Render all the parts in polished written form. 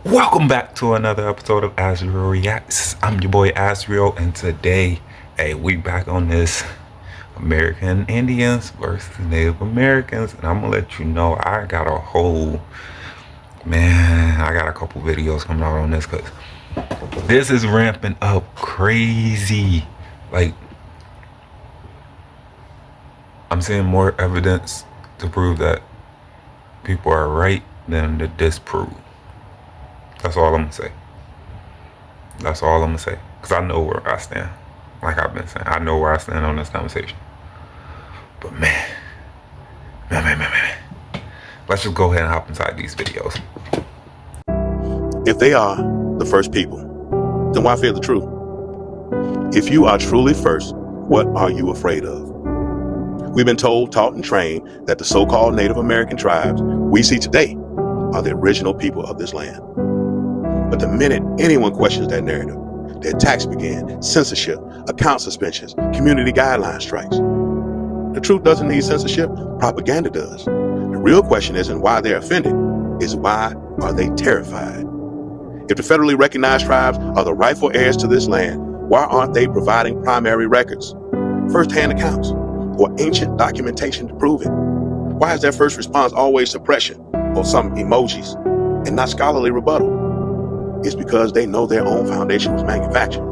Welcome back to another episode of Azriel Reacts. I'm your boy Azriel, and today, we back on this American Indians versus Native Americans, and I'm gonna let you know I got a couple videos coming out on this because this is ramping up crazy. Like, I'm seeing more evidence to prove that people are right than to disprove. That's all I'm gonna say. That's all I'm gonna say. Cause I know where I stand. Like I've been saying, I know where I stand on this conversation. But man. Let's just go ahead and hop inside these videos. If they are the first people, then why fear the truth? If you are truly first, what are you afraid of? We've been told, taught, and trained that the so-called Native American tribes we see today are the original people of this land. But the minute anyone questions that narrative, the attacks begin: censorship, account suspensions, community guideline strikes. The truth doesn't need censorship, propaganda does. The real question isn't why they're offended, is why are they terrified? If the federally recognized tribes are the rightful heirs to this land, why aren't they providing primary records, first-hand accounts, or ancient documentation to prove it? Why is their first response always suppression or some emojis and not scholarly rebuttal? It's because they know their own foundation was manufactured.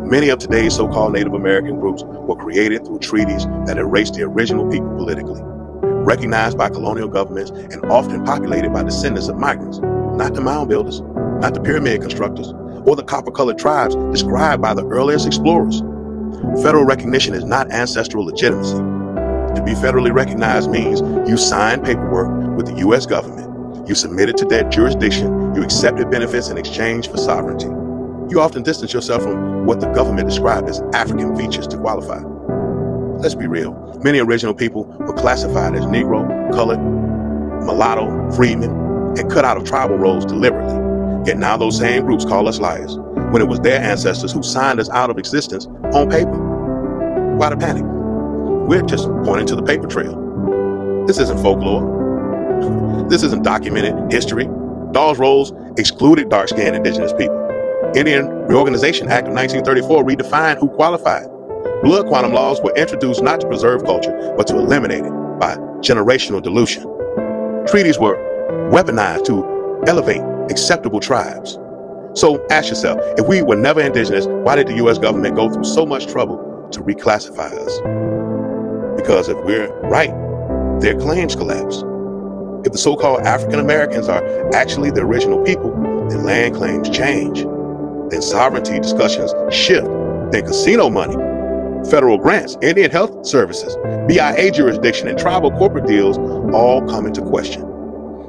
Many of today's so-called Native American groups were created through treaties that erased the original people politically, recognized by colonial governments and often populated by descendants of migrants, not the mound builders, not the pyramid constructors, or the copper-colored tribes described by the earliest explorers. Federal recognition is not ancestral legitimacy. To be federally recognized means you signed paperwork with the U.S. government, you submitted to that jurisdiction, you accepted benefits in exchange for sovereignty. You often distance yourself from what the government described as African features to qualify. Let's be real. Many original people were classified as Negro, colored, mulatto, freedmen, and cut out of tribal roles deliberately. Yet now those same groups call us liars, when it was their ancestors who signed us out of existence on paper. Why the panic? We're just pointing to the paper trail. This isn't folklore. This isn't documented history. Dawes Rolls excluded dark-skinned indigenous people. Indian Reorganization Act of 1934 redefined who qualified. Blood quantum laws were introduced not to preserve culture, but to eliminate it by generational dilution. Treaties were weaponized to elevate acceptable tribes. So ask yourself, if we were never indigenous, why did the U.S. government go through so much trouble to reclassify us? Because if we're right, their claims collapse. If the so-called African Americans are actually the original people, then land claims change. Then sovereignty discussions shift. Then casino money, federal grants, Indian health services, BIA jurisdiction, and tribal corporate deals all come into question.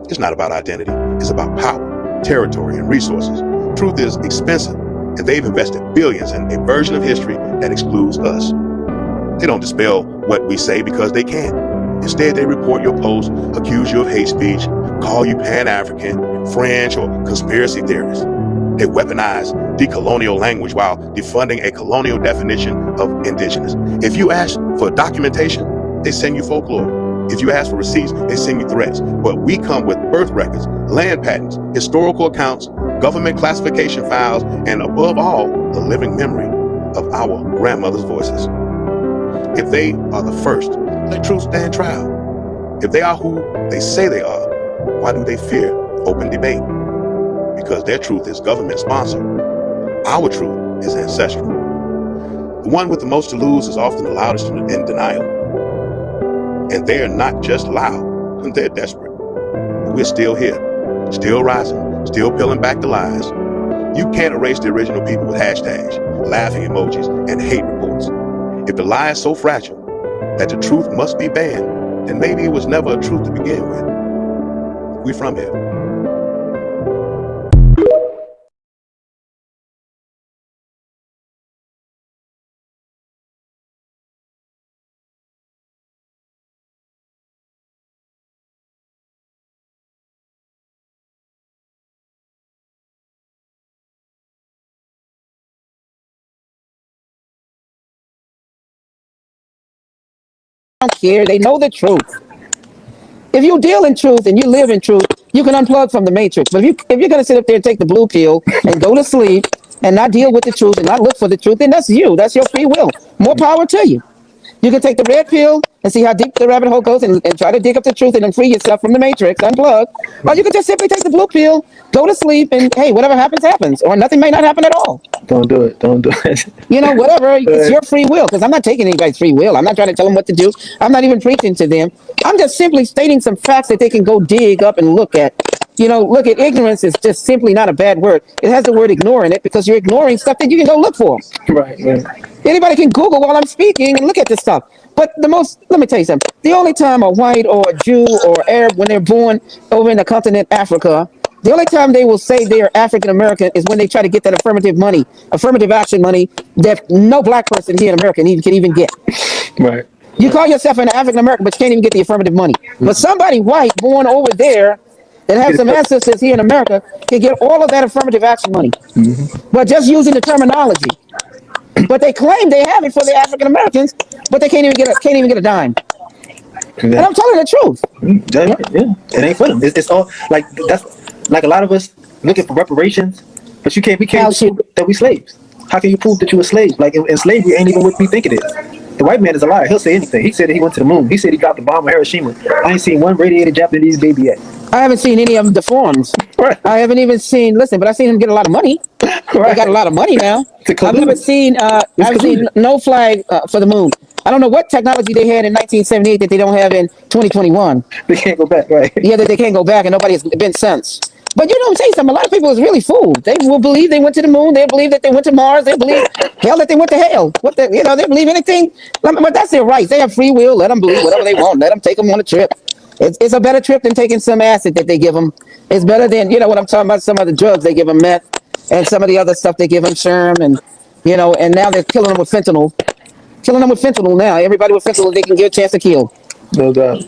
It's not about identity. It's about power, territory, and resources. Truth is expensive, and they've invested billions in a version of history that excludes us. They don't dispel what we say because they can. Instead, they report your posts, accuse you of hate speech, call you Pan-African, French, or conspiracy theorist. They weaponize decolonial language while defunding a colonial definition of indigenous. If you ask for documentation, they send you folklore. If you ask for receipts, they send you threats. But we come with birth records, land patents, historical accounts, government classification files, and above all, the living memory of our grandmother's voices. If they are the first, let truth stand trial. If they are who they say they are, why do they fear open debate? Because their truth is government sponsored. Our truth is ancestral. The one with the most to lose is often the loudest in denial. And they are not just loud, they're desperate. But we're still here, still rising, still peeling back the lies. You can't erase the original people with hashtags, laughing emojis, and hate reports. If the lie is so fragile that the truth must be banned, then maybe it was never a truth to begin with. We from here. Don't care. They know the truth. If you deal in truth and you live in truth, You can unplug from the matrix. But if you're gonna sit up there and take the blue pill and go to sleep and not deal with the truth and not look for the truth, then that's you. That's your free will. More power to you. You can take the red pill and see how deep the rabbit hole goes and try to dig up the truth and then free yourself from the matrix, unplug. Or you can just simply take the blue pill, go to sleep, and hey, whatever happens, happens. Or nothing may not happen at all. Don't do it. Don't do it. You know, whatever. It's your free will, because I'm not taking anybody's free will. I'm not trying to tell them what to do. I'm not even preaching to them. I'm just simply stating some facts that they can go dig up and look at. You know, look at ignorance is just simply not a bad word. It has the word ignore in it because you're ignoring stuff that you can go look for. Right. Anybody can Google while I'm speaking and look at this stuff. But let me tell you something. The only time a white or a Jew or Arab, when they're born over in the continent Africa, the only time they will say they are African American is when they try to get that affirmative action money that no black person here in America can even get. Right. You call yourself an African American, but you can't even get the affirmative money. But somebody white born over there that has some ancestors here in America can get all of that affirmative action money. But just using the terminology. But they claim they have it for the African Americans, but they can't even get a dime. And I'm telling the truth. Yeah, it ain't for them. It's all like that's like a lot of us looking for reparations, but we can't prove that we slaves. How can you prove that you a slave? Like in slavery ain't even what we think it is. The white man is a liar. He'll say anything. He said that he went to the moon. He said he dropped the bomb on Hiroshima. I ain't seen one radiated Japanese baby yet. I haven't seen any of them deforms. Right. I haven't even seen. Listen, but I've seen him get a lot of money. Right. They got a lot of money now. I've never seen. I've seen no flag for the moon. I don't know what technology they had in 1978 that they don't have in 2021. They can't go back, right? Yeah, that they can't go back, and nobody has been since. But you know, I'm saying something. A lot of people is really fooled. They will believe they went to the moon. They believe that they went to Mars. They believe hell that they went to hell. They believe anything. But that's their rights. They have free will. Let them believe whatever they want. Let them take them on a trip. It's a better trip than taking some acid that they give them. It's better than what I'm talking about. Some of the drugs they give them, meth, and some of the other stuff they give them, sherm, and and now they're killing them with fentanyl. Killing them with fentanyl now. Everybody with fentanyl they can get a chance to kill. No doubt.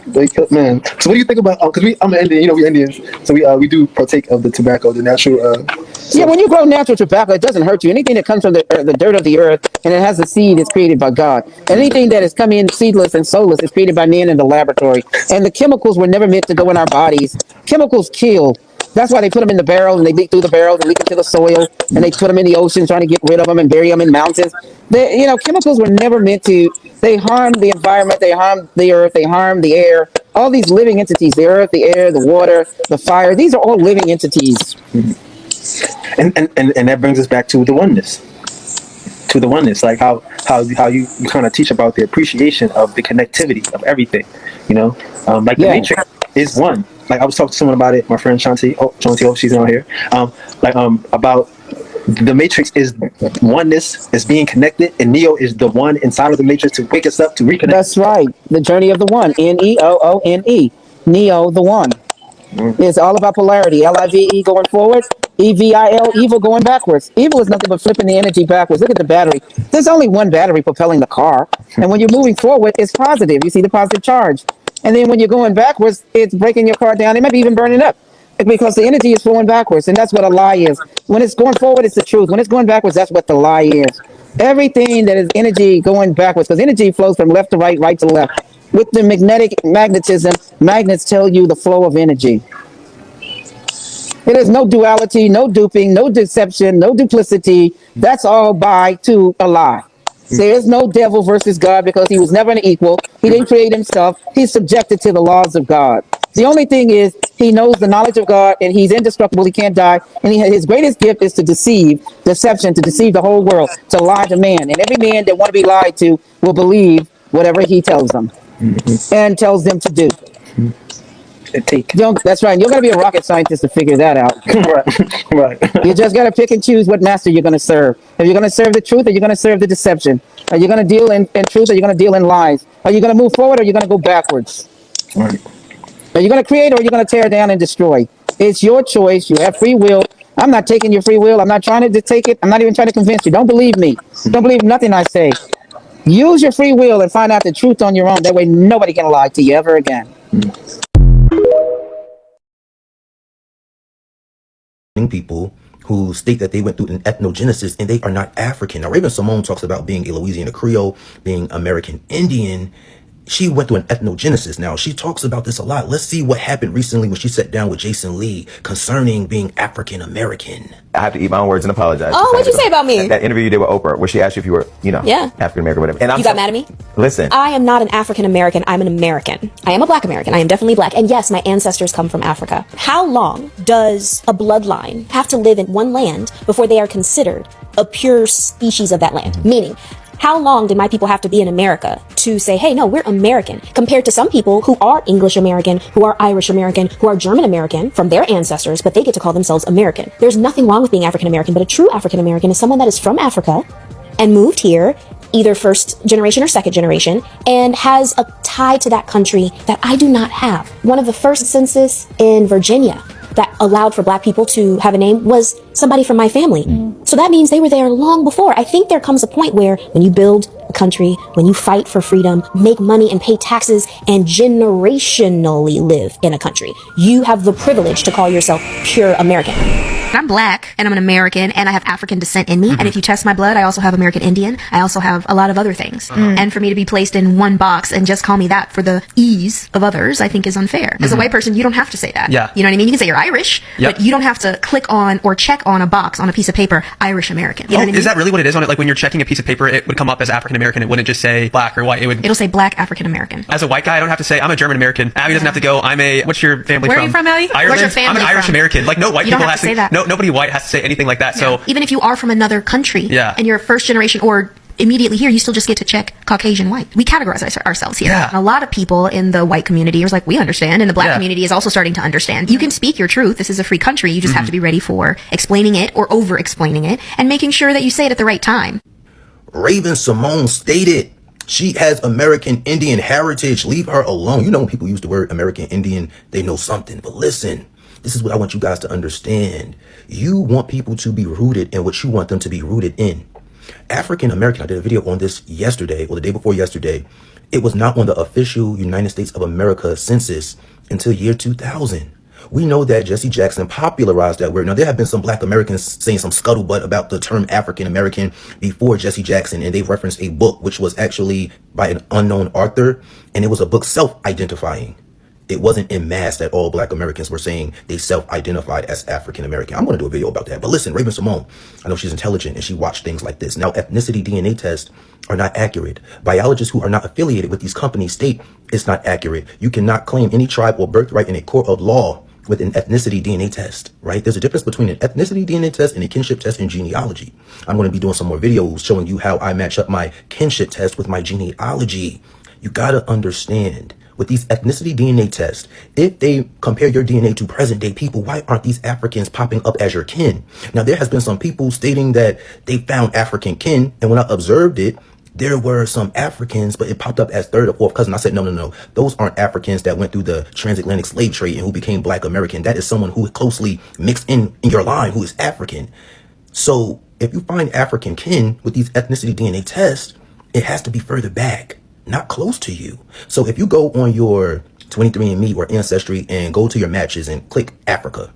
Man. So what do you think about? Because I'm an Indian. We Indians, so we do partake of the tobacco, the natural. Yeah, when you grow natural tobacco, it doesn't hurt you. Anything that comes from the dirt of the earth and it has a seed is created by God. And anything that is coming in seedless and soulless is created by man in the laboratory. And the chemicals were never meant to go in our bodies. Chemicals kill. That's why they put them in the barrels and they leak through the barrels and leak into the soil and they put them in the ocean trying to get rid of them and bury them in mountains. Chemicals were never meant to. They harm the environment. They harm the earth. They harm the air. All these living entities, the earth, the air, the water, the fire, these are all living entities. And that brings us back to the oneness. Like how you kind of teach about the appreciation of the connectivity of everything, like the matrix is one. Like I was talking to someone about it, my friend Shanti, she's on here, about the matrix is oneness, is being connected, and Neo is the one inside of the matrix to wake us up, to reconnect. That's right. The journey of the one, Neoone, Neo, the one. It's all about polarity. Live going forward, evil, evil going backwards. Evil is nothing but flipping the energy backwards. Look at the battery. There's only one battery propelling the car, and when you're moving forward, it's positive. You see the positive charge, and then when you're going backwards, it's breaking your car down. It might be even burning up because the energy is flowing backwards, and that's what a lie is. When it's going forward, it's the truth. When it's going backwards, that's what the lie is. Everything that is energy going backwards, because energy flows from left to right, right to left. With the magnetism, magnets tell you the flow of energy. It is no duality, no duping, no deception, no duplicity. That's all to a lie. There is no devil versus God because he was never an equal. He didn't create himself. He's subjected to the laws of God. The only thing is he knows the knowledge of God and he's indestructible. He can't die. And his greatest gift is to deception, to deceive the whole world, to lie to man. And every man that want to be lied to will believe whatever he tells them and tells them to do. That's right. You're going to be a rocket scientist to figure that out. Right. You just got to pick and choose what master you're going to serve. If you're going to serve the truth or you're going to serve the deception. Are you going to deal in truth or you're going to deal in lies? Are you going to move forward or you're going to go backwards? Right. Are you going to create or are you going to tear down and destroy? It's your choice. You have free will. I'm not taking your free will. I'm not trying to take it. I'm not even trying to convince you. Don't believe me. Don't believe nothing I say. Use your free will and find out the truth on your own. That way nobody can lie to you ever again. People who state that they went through an ethnogenesis and they are not African. Now, Raven Simone talks about being a Louisiana Creole, being American Indian, she went through an ethnogenesis. Now, she talks about this a lot. Let's see what happened recently when she sat down with Jason Lee concerning being African American. I have to eat my own words and apologize. Oh, what'd you say about me? That interview you did with Oprah, where she asked you if you were, Yeah. African American, whatever. And You got mad at me? Listen, I am not an African American. I'm an American. I am a Black American. I am definitely Black. And yes, my ancestors come from Africa. How long does a bloodline have to live in one land before they are considered a pure species of that land? Meaning, how long did my people have to be in America to say, hey, no, we're American, compared to some people who are English American, who are Irish American, who are German American from their ancestors, but they get to call themselves American. There's nothing wrong with being African American, but a true African American is someone that is from Africa and moved here, either first generation or second generation, and has a tie to that country that I do not have. One of the first census in Virginia that allowed for Black people to have a name was somebody from my family. So that means they were there long before. I think there comes a point where when you build a country, when you fight for freedom, make money and pay taxes and generationally live in a country, you have the privilege to call yourself pure American. I'm Black and I'm an American and I have African descent in me. And if you test my blood, I also have American Indian. I also have a lot of other things. And for me to be placed in one box and just call me that for the ease of others, I think is unfair. As a white person, you don't have to say that. Yeah. You know what I mean? You can say you're Irish, but you don't have to click on or check on a box on a piece of paper, Irish American. You know what I mean? Is that really what it is on it? Like when you're checking a piece of paper, it would come up as African American. It wouldn't just say Black or white. It'll say Black African American. As a white guy, I don't have to say I'm a German American. Abby doesn't have to go. What's your family Where from? are you from, Abby? Ireland. Where's your family I'm an Irish from? American. Like no white You don't people have to say that. No, nobody white has to say anything like that. So even if you are from another country, Yeah. and you're first generation or immediately here, you still just get to check Caucasian white. We categorize ourselves here. Yeah. And a lot of people in the white community are like, we understand, and the Black Yeah. community is also starting to understand. You can speak your truth. This is a free country. You just have to be ready for explaining it or over explaining it and making sure that you say it at the right time. Raven Simone stated she has American Indian heritage. Leave her alone. You know, when people use the word American Indian, they know something. But listen, this is what I want you guys to understand. You want people to be rooted in what you want them to be rooted in. African American, I did a video on this yesterday, or the day before yesterday. It was not on the official United States of America census until year 2000. We know that Jesse Jackson popularized that word. Now, there have been some Black Americans saying some scuttlebutt about the term African American before Jesse Jackson, and they referenced a book which was actually by an unknown author, and it was a book self-identifying. It wasn't in mass that all Black Americans were saying they self-identified as African American. I'm going to do a video about that. But listen, Raven Simone, I know she's intelligent and she watched things like this. Now, ethnicity DNA tests are not accurate. Biologists who are not affiliated with these companies state it's not accurate. You cannot claim any tribe or birthright in a court of law with an ethnicity DNA test, right? There's a difference between an ethnicity DNA test and a kinship test in genealogy. I'm going to be doing some more videos showing you how I match up my kinship test with my genealogy. You got to understand, with these ethnicity DNA tests, if they compare your DNA to present day people, why aren't these Africans popping up as your kin? Now, there has been some people stating that they found African kin, and when I observed it, there were some Africans, but it popped up as third or fourth cousin. I said, no. Those aren't Africans that went through the transatlantic slave trade and who became Black American. That is someone who closely mixed in your line who is African. So if you find African kin with these ethnicity DNA tests, it has to be further back, not close to you. So if you go on your 23andMe or Ancestry and go to your matches and click Africa,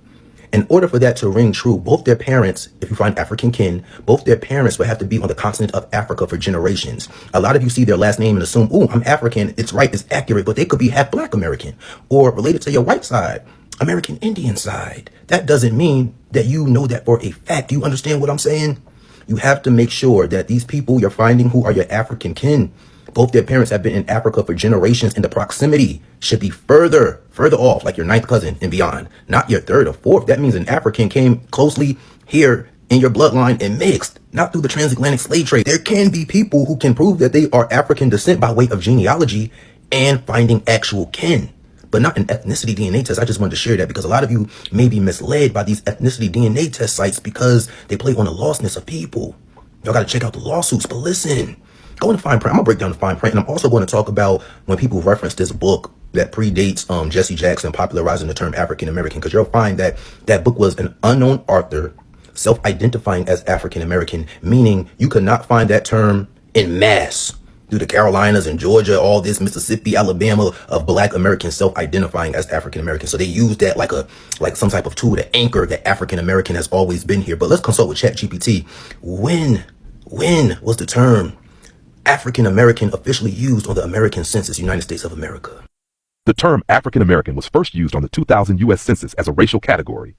in order for that to ring true, both their parents, if you find African kin, both their parents would have to be on the continent of Africa for generations. A lot of you see their last name and assume, oh, I'm African. It's right. It's accurate. But they could be half Black American or related to your white side, American Indian side. That doesn't mean that you know that for a fact. Do you understand what I'm saying? You have to make sure that these people you're finding who are your African kin, both their parents have been in Africa for generations, and the proximity should be further off, like your ninth cousin and beyond, not your third or fourth. That means an African came closely here in your bloodline and mixed, not through the transatlantic slave trade. There can be people who can prove that they are African descent by way of genealogy and finding actual kin, but not an ethnicity DNA test. I just wanted to share that because a lot of you may be misled by these ethnicity DNA test sites because they play on the lostness of people. Y'all got to check out the lawsuits, but listen. Go into fine print. I'm gonna break down the fine print, and I'm also going to talk about when people reference this book that predates Jesse Jackson popularizing the term African American, because you'll find that that book was an unknown author self-identifying as African American, meaning you could not find that term in mass through the Carolinas and Georgia, all this Mississippi, Alabama of Black Americans self-identifying as African American. So they use that like some type of tool to anchor that African American has always been here. But let's consult with ChatGPT. When was the term African American officially used on the American Census, United States of America? The term African American was first used on the 2000 U.S. Census as a racial category.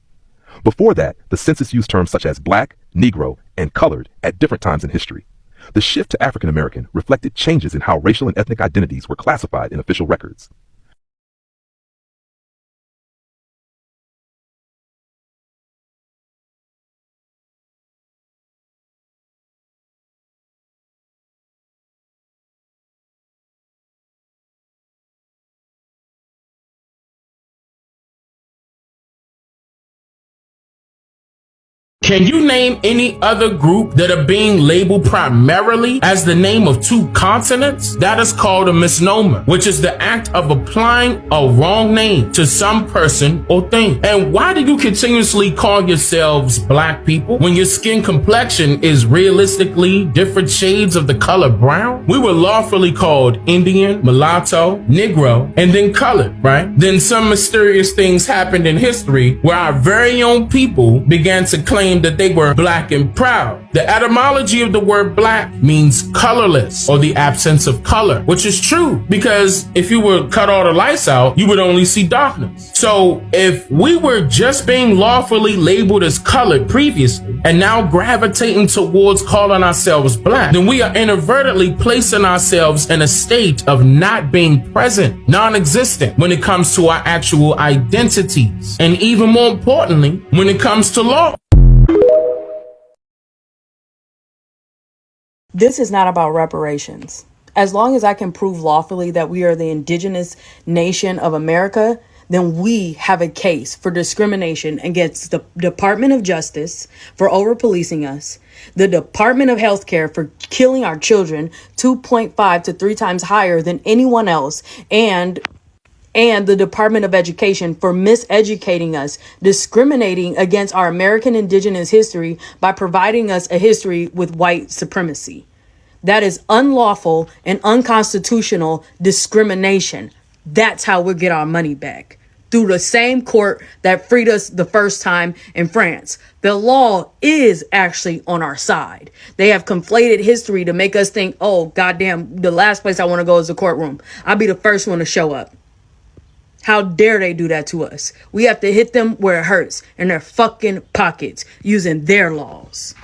Before that, the census used terms such as black, Negro, and colored at different times in history. The shift to African American reflected changes in how racial and ethnic identities were classified in official records. Can you name any other group that are being labeled primarily as the name of two continents? That is called a misnomer, which is the act of applying a wrong name to some person or thing. And why do you continuously call yourselves black people when your skin complexion is realistically different shades of the color brown? We were lawfully called Indian, mulatto, Negro, and then colored, right? Then some mysterious things happened in history where our very own people began to claim that they were black and proud. The etymology of the word black means colorless or the absence of color, which is true because if you were cut all the lights out, you would only see darkness. So if we were just being lawfully labeled as colored previously and now gravitating towards calling ourselves black, then we are inadvertently placing ourselves in a state of not being present, non-existent when it comes to our actual identities. And even more importantly, when it comes to law. This is not about reparations. As long as I can prove lawfully that we are the indigenous nation of America, then we have a case for discrimination against the Department of Justice for over-policing us, the Department of Healthcare for killing our children 2.5 to 3 times higher than anyone else, and the Department of Education for miseducating us, discriminating against our American indigenous history by providing us a history with white supremacy. That is unlawful and unconstitutional discrimination. That's how we'll get our money back. Through the same court that freed us the first time in France. The law is actually on our side. They have conflated history to make us think, oh, goddamn, the last place I want to go is the courtroom. I'll be the first one to show up. How dare they do that to us? We have to hit them where it hurts, in their fucking pockets, using their laws.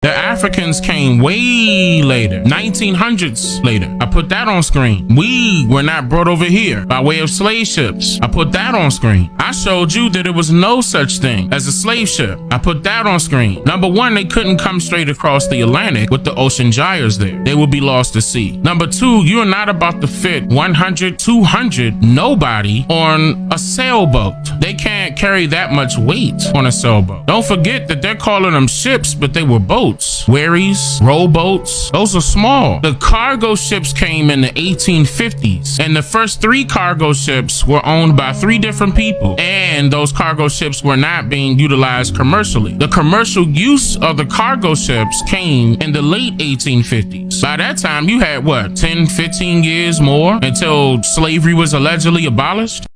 The Africans came way later, 1900s later. I put that on screen. We were not brought over here by way of slave ships. I put that on screen. I showed you that there was no such thing as a slave ship. I put that on screen. Number one, they couldn't come straight across the Atlantic with the ocean gyres there. They would be lost to sea. Number two, you're not about to fit 100, 200, nobody on a sailboat. They can't carry that much weight on a sailboat. Don't forget that they're calling them ships, but they were boats. Wherries, rowboats, those are small. The cargo ships came in the 1850s, and the first 3 cargo ships were owned by 3 different people, and those cargo ships were not being utilized commercially. The commercial use of the cargo ships came in the late 1850s. By that time, you had, 10, 15 years more until slavery was allegedly abolished?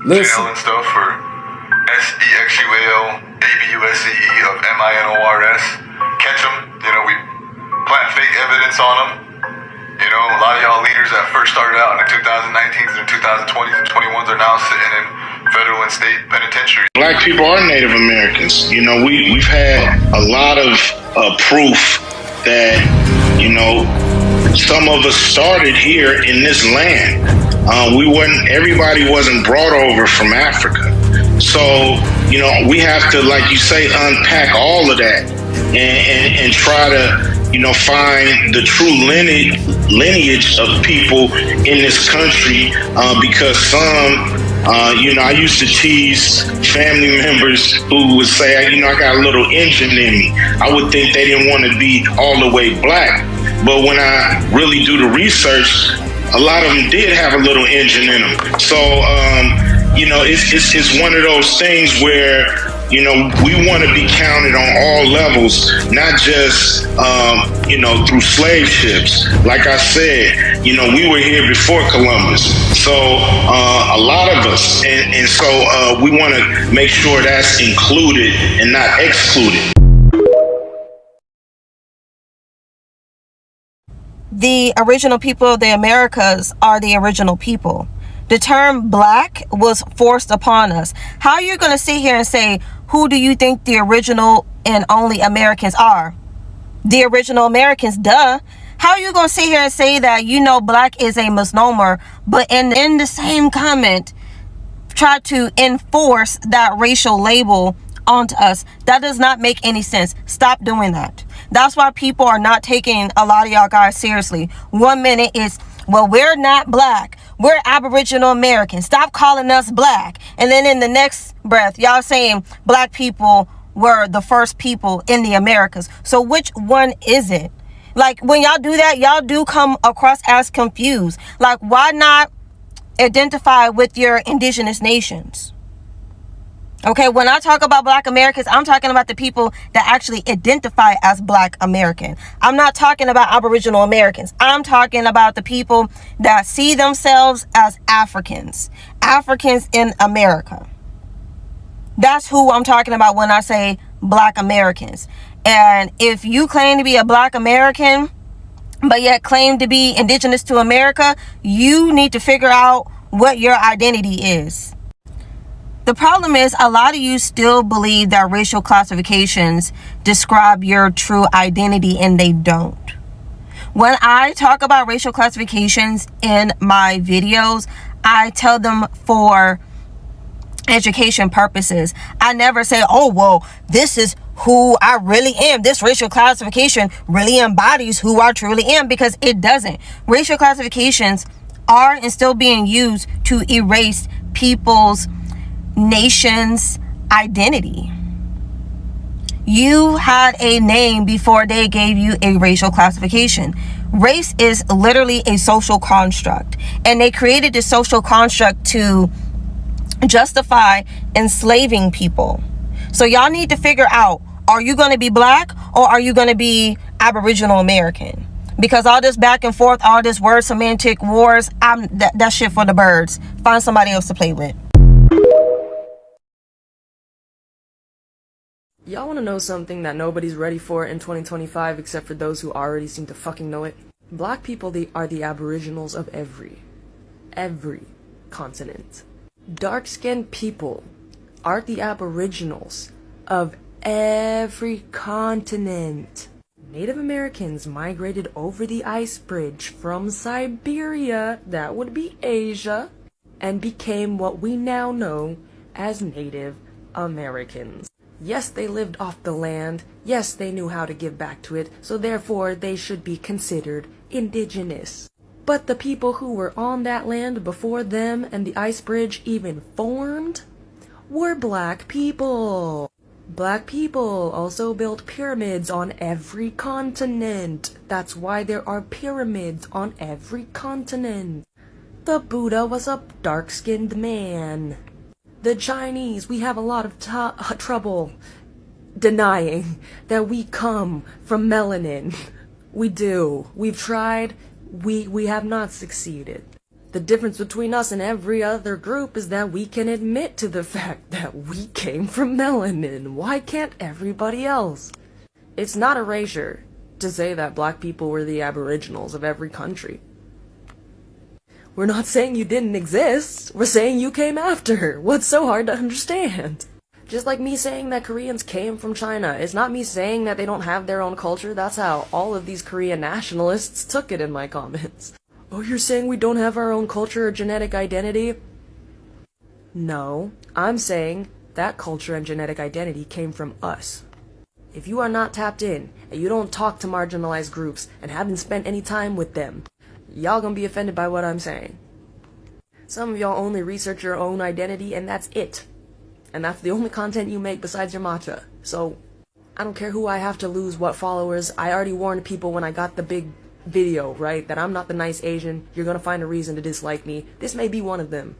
Listen. And stuff for SEXUAL, ABUSCE of MINORS. Catch them. We plant fake evidence on them. A lot of y'all leaders that first started out in the 2019s and 2020s and 21s are now sitting in federal and state penitentiaries. Black people are Native Americans. We've had a lot of proof that, some of us started here in this land. Everybody wasn't brought over from Africa. So, we have to, like you say, unpack all of that and try to, find the true lineage of people in this country, because some, I used to tease family members who would say, I got a little Indian in me. I would think they didn't want to be all the way black. But when I really do the research, a lot of them did have a little Indian in them. So, it's one of those things where, we want to be counted on all levels, not just, through slave ships. Like I said, we were here before Columbus. So a lot of us, and so we want to make sure that's included and not excluded. The original people of the Americas are the original people. The term black was forced upon us. How are you going to sit here and say, who do you think the original and only Americans are? The original Americans, duh. How are you going to sit here and say that, you know, black is a misnomer, but in the same comment, try to enforce that racial label onto us? That does not make any sense. Stop doing that. That's why people are not taking a lot of y'all guys seriously. 1 minute is, well, we're not black. We're Aboriginal Americans. Stop calling us black. And then in the next breath, y'all saying black people were the first people in the Americas. So which one is it? Like, when y'all do that, y'all do come across as confused. Like, why not identify with your indigenous nations? Okay, when I talk about black Americans, I'm talking about the people that actually identify as black American. I'm not talking about Aboriginal Americans. I'm talking about the people that see themselves as Africans. Africans in America. That's who I'm talking about when I say black Americans. And if you claim to be a black American, but yet claim to be indigenous to America, you need to figure out what your identity is. The problem is, a lot of you still believe that racial classifications describe your true identity, and they don't. When I talk about racial classifications in my videos, I tell them for education purposes. I never say, oh, well, this is who I really am. This racial classification really embodies who I truly am, because it doesn't. Racial classifications are and still being used to erase people's nation's identity. You had a name before they gave you a racial classification. Race is literally a social construct, and they created this social construct to justify enslaving people. So y'all need to figure out, are you going to be black or are you going to be Aboriginal American? Because all this back and forth, all this word semantic wars, that shit for the birds. Find somebody else to play with. Y'all want to know something that nobody's ready for in 2025 except for those who already seem to fucking know it? Black people, they are the aboriginals of every continent. Dark-skinned people are the aboriginals of every continent. Native Americans migrated over the ice bridge from Siberia, that would be Asia, and became what we now know as Native Americans. Yes, they lived off the land. Yes, they knew how to give back to it, so therefore they should be considered indigenous. But the people who were on that land before them and the ice bridge even formed were black people. Black people also built pyramids on every continent. That's why there are pyramids on every continent. The Buddha was a dark-skinned man. The Chinese, we have a lot of trouble denying that we come from melanin. We do. We've tried. We have not succeeded. The difference between us and every other group is that we can admit to the fact that we came from melanin. Why can't everybody else? It's not erasure to say that black people were the aboriginals of every country. We're not saying you didn't exist. We're saying you came after. What's so hard to understand? Just like me saying that Koreans came from China. It's not me saying that they don't have their own culture. That's how all of these Korean nationalists took it in my comments. Oh, you're saying we don't have our own culture or genetic identity? No, I'm saying that culture and genetic identity came from us. If you are not tapped in, and you don't talk to marginalized groups, and haven't spent any time with them, y'all gonna be offended by what I'm saying. Some of y'all only research your own identity, and that's it. And that's the only content you make besides your matcha. So, I don't care who I have to lose, what followers. I already warned people when I got the big video, right? That I'm not the nice Asian. You're gonna find a reason to dislike me. This may be one of them.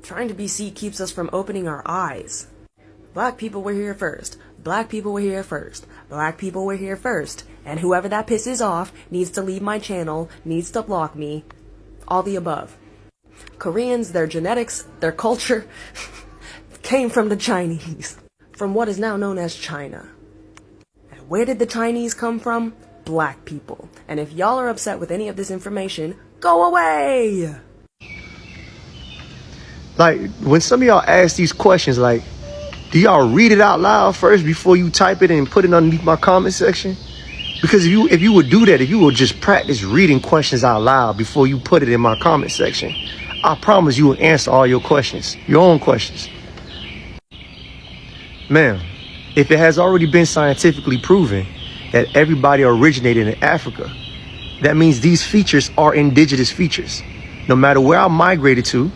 Trying to be seen keeps us from opening our eyes. Black people were here first. Black people were here first. Black people were here first. And whoever that pisses off needs to leave my channel, needs to block me. All the above. Koreans, their genetics, their culture came from the Chinese, from what is now known as China. And where did the Chinese come from? Black people. And if y'all are upset with any of this information, go away! Like, when some of y'all ask these questions, like, do y'all read it out loud first before you type it and put it underneath my comment section? Because if you would do that, if you would just practice reading questions out loud before you put it in my comment section, I promise you will answer all your questions, your own questions. Ma'am, if it has already been scientifically proven that everybody originated in Africa, that means these features are indigenous features. No matter where I migrated to,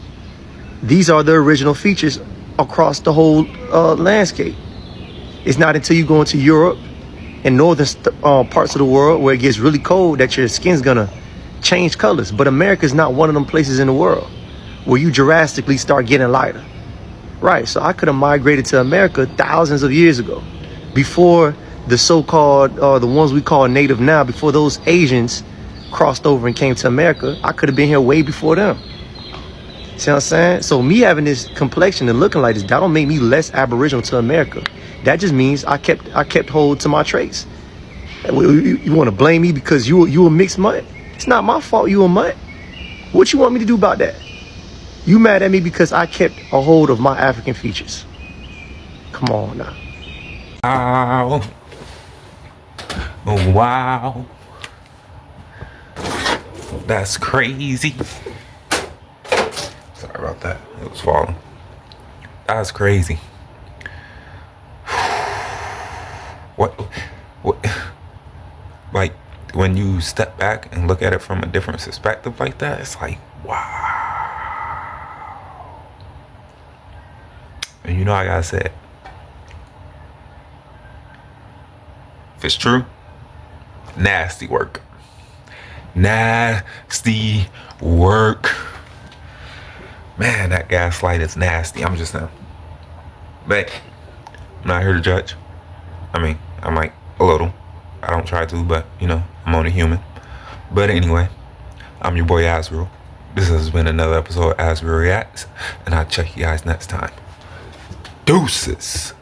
these are the original features across the whole landscape. It's not until you go into Europe and northern parts of the world where it gets really cold that your skin's gonna change colors. But America is not one of them places in the world where you drastically start getting lighter. Right, so I could have migrated to America thousands of years ago, before the so-called, the ones we call native now, before those Asians crossed over and came to America. I could have been here way before them. See what I'm saying? So me having this complexion and looking like this, that don't make me less aboriginal to America. That just means I kept hold to my traits. You want to blame me because you a mixed mutt? It's not my fault you a mutt. What you want me to do about that? You mad at me because I kept a hold of my African features. Come on now. Wow. Oh, wow. That's crazy. Sorry about that. It was falling. That's crazy. What? Like, when you step back and look at it from a different perspective like that, it's like, wow. And you know, I gotta say it. If it's true, nasty work. Nasty work. Man, that gaslight is nasty. I'm just saying. But I'm not here to judge. I mean, I might a little. I don't try to, but you know, I'm only human. But anyway, I'm your boy Azrael. This has been another episode of Azrael Reacts, and I'll check you guys next time. Deuces.